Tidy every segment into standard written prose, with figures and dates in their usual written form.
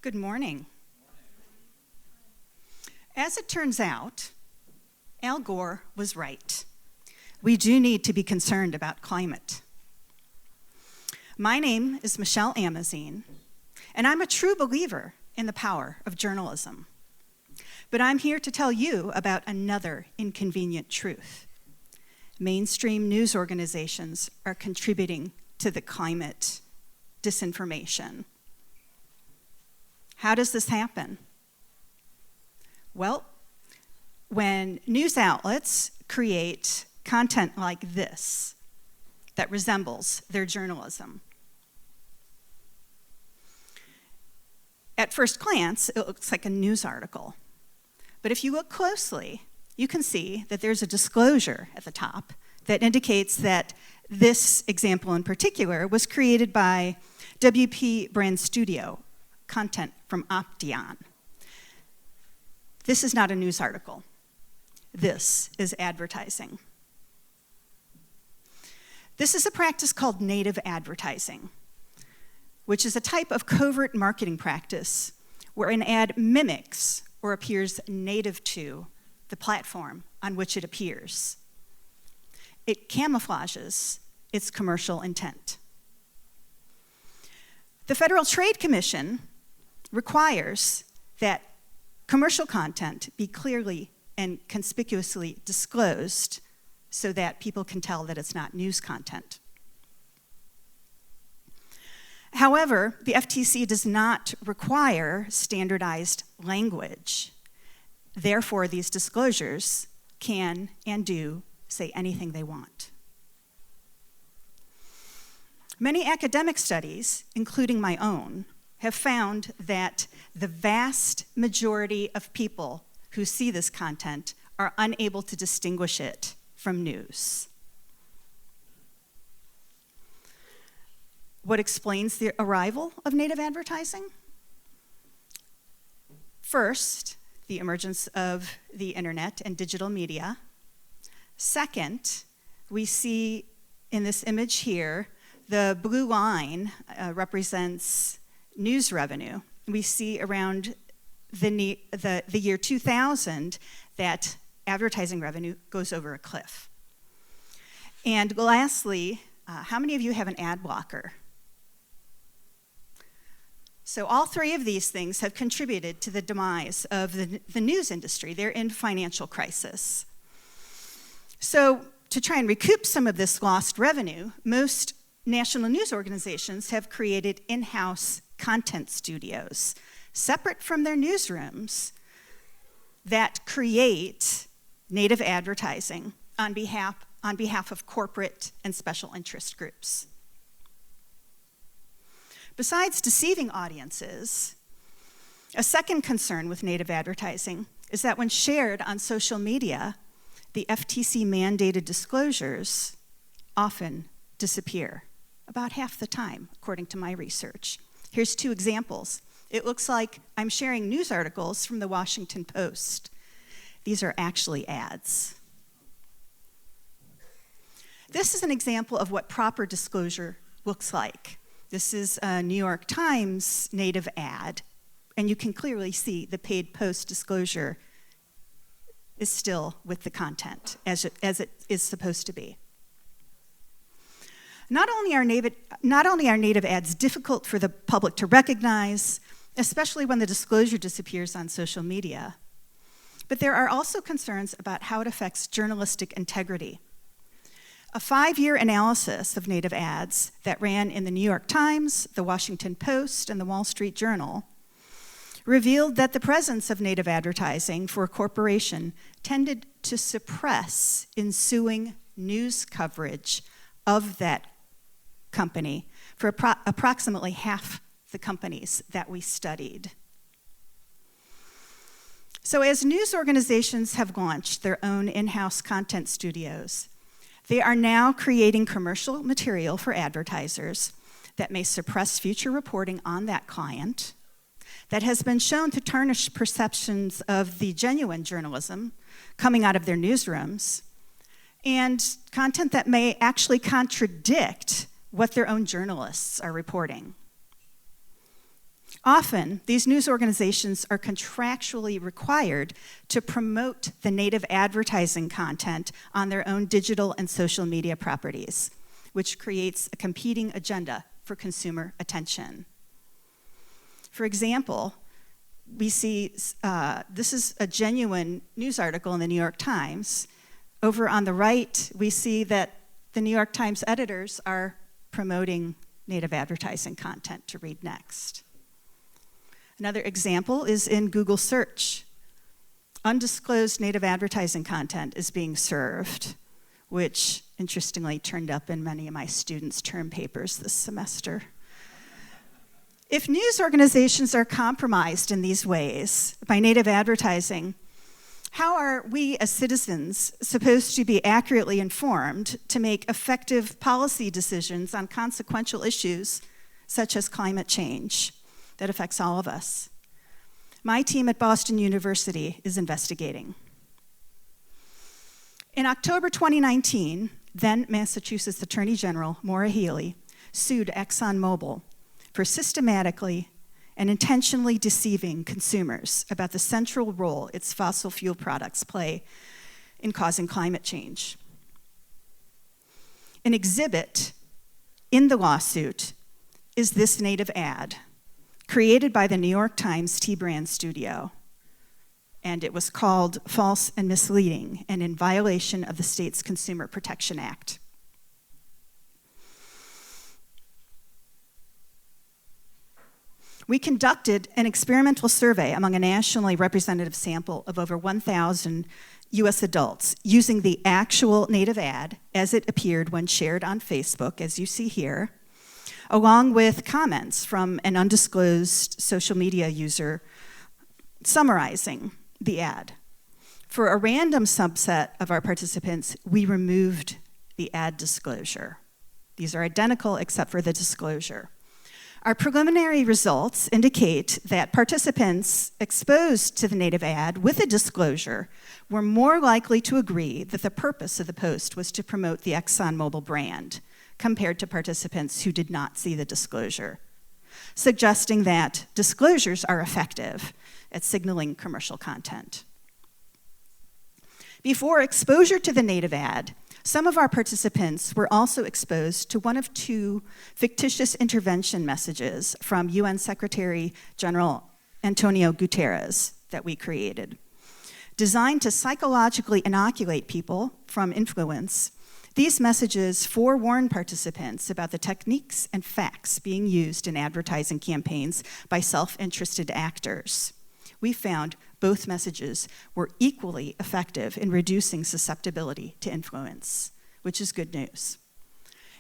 Good morning. As it turns out, Al Gore was right. We do need to be concerned about climate. My name is Michelle Amazine, and I'm a true believer in the power of journalism. But I'm here to tell you about another inconvenient truth. Mainstream news organizations are contributing to the climate disinformation. How does this happen? Well, when news outlets create content like this that resembles their journalism. At first glance, it looks like a news article. But if you look closely, you can see that there's a disclosure at the top that indicates that this example in particular was created by WP Brand Studio, content from Opteon. This is not a news article. This is advertising. This is a practice called native advertising, which is a type of covert marketing practice where an ad mimics or appears native to the platform on which it appears. It camouflages its commercial intent. The Federal Trade Commission requires that commercial content be clearly and conspicuously disclosed so that people can tell that it's not news content. However, the FTC does not require standardized language. Therefore, these disclosures can and do say anything they want. Many academic studies, including my own, have found that the vast majority of people who see this content are unable to distinguish it from news. What explains the arrival of native advertising? First, the emergence of the internet and digital media. Second, we see in this image here, the blue line represents news revenue. We see around the year 2000 that advertising revenue goes over a cliff. And lastly, how many of you have an ad blocker? So all three of these things have contributed to the demise of the news industry. They're in financial crisis. So to try and recoup some of this lost revenue, most national news organizations have created in-house content studios, separate from their newsrooms, that create native advertising on behalf of corporate and special interest groups. Besides deceiving audiences, a second concern with native advertising is that when shared on social media, the FTC mandated disclosures often disappear, about half the time, according to my research. Here's two examples. It looks like I'm sharing news articles from the Washington Post. These are actually ads. This is an example of what proper disclosure looks like. This is a New York Times native ad, and you can clearly see the paid post disclosure is still with the content as it is supposed to be. Not only are native ads difficult for the public to recognize, especially when the disclosure disappears on social media, but there are also concerns about how it affects journalistic integrity. A 5-year analysis of native ads that ran in the New York Times, the Washington Post, and the Wall Street Journal revealed that the presence of native advertising for a corporation tended to suppress ensuing news coverage of that company for approximately half the companies that we studied. So as news organizations have launched their own in-house content studios, they are now creating commercial material for advertisers that may suppress future reporting on that client, that has been shown to tarnish perceptions of the genuine journalism coming out of their newsrooms, and content that may actually contradict what their own journalists are reporting. Often, these news organizations are contractually required to promote the native advertising content on their own digital and social media properties, which creates a competing agenda for consumer attention. For example, we see, this is a genuine news article in the New York Times. Over on the right, we see that the New York Times editors are promoting native advertising content to read next. Another example is in Google search. Undisclosed native advertising content is being served, which interestingly turned up in many of my students' term papers this semester. If news organizations are compromised in these ways by native advertising, how are we as citizens supposed to be accurately informed to make effective policy decisions on consequential issues such as climate change that affects all of us? My team at Boston University is investigating. In October 2019, then Massachusetts Attorney General Maura Healey sued ExxonMobil for systematically and intentionally deceiving consumers about the central role its fossil fuel products play in causing climate change. An exhibit in the lawsuit is this native ad created by the New York Times T-Brand studio, and it was called False and Misleading and in violation of the state's Consumer Protection Act. We conducted an experimental survey among a nationally representative sample of over 1,000 US adults using the actual native ad as it appeared when shared on Facebook, as you see here, along with comments from an undisclosed social media user summarizing the ad. For a random subset of our participants, we removed the ad disclosure. These are identical except for the disclosure. Our preliminary results indicate that participants exposed to the native ad with a disclosure were more likely to agree that the purpose of the post was to promote the ExxonMobil brand compared to participants who did not see the disclosure, suggesting that disclosures are effective at signaling commercial content. Before exposure to the native ad, some of our participants were also exposed to one of two fictitious intervention messages from UN Secretary General Antonio Guterres that we created. Designed to psychologically inoculate people from influence, these messages forewarn participants about the techniques and facts being used in advertising campaigns by self-interested actors. We found both messages were equally effective in reducing susceptibility to influence, which is good news.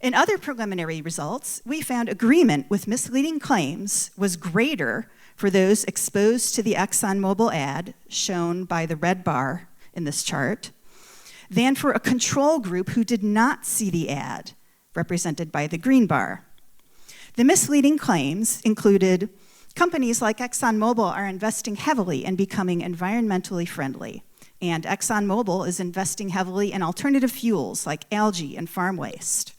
In other preliminary results, we found agreement with misleading claims was greater for those exposed to the ExxonMobil ad, shown by the red bar in this chart, than for a control group who did not see the ad, represented by the green bar. The misleading claims included companies like ExxonMobil are investing heavily in becoming environmentally friendly, and ExxonMobil is investing heavily in alternative fuels like algae and farm waste.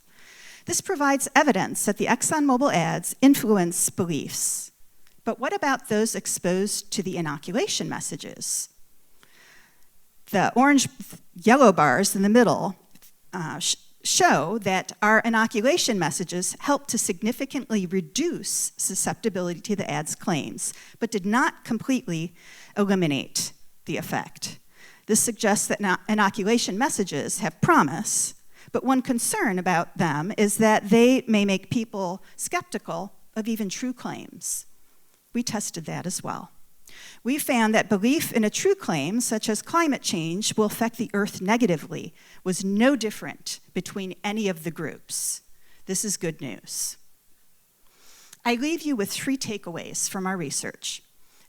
This provides evidence that the ExxonMobil ads influence beliefs. But what about those exposed to the inoculation messages? The yellow bars in the middle show that our inoculation messages help to significantly reduce susceptibility to the ad's claims, but did not completely eliminate the effect. This suggests that inoculation messages have promise, but one concern about them is that they may make people skeptical of even true claims. We tested that as well. We found that belief in a true claim, such as climate change will affect the Earth negatively, was no different between any of the groups. This is good news. I leave you with 3 takeaways from our research.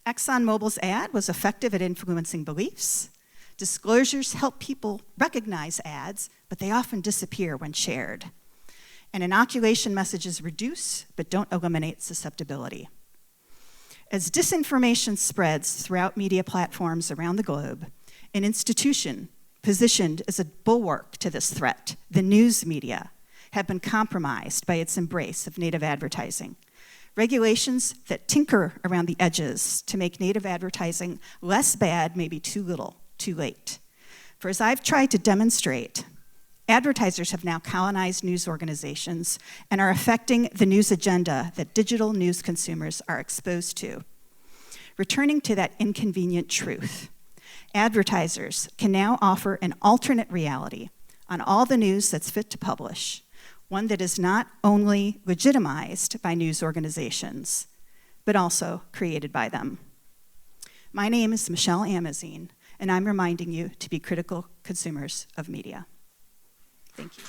ExxonMobil's ad was effective at influencing beliefs. Disclosures help people recognize ads, but they often disappear when shared. And inoculation messages reduce, but don't eliminate susceptibility. As disinformation spreads throughout media platforms around the globe, an institution positioned as a bulwark to this threat, the news media, have been compromised by its embrace of native advertising. Regulations that tinker around the edges to make native advertising less bad may be too little, too late. For as I've tried to demonstrate, advertisers have now colonized news organizations and are affecting the news agenda that digital news consumers are exposed to. Returning to that inconvenient truth, advertisers can now offer an alternate reality on all the news that's fit to publish, one that is not only legitimized by news organizations, but also created by them. My name is Michelle Amazine, and I'm reminding you to be critical consumers of media. Thank you.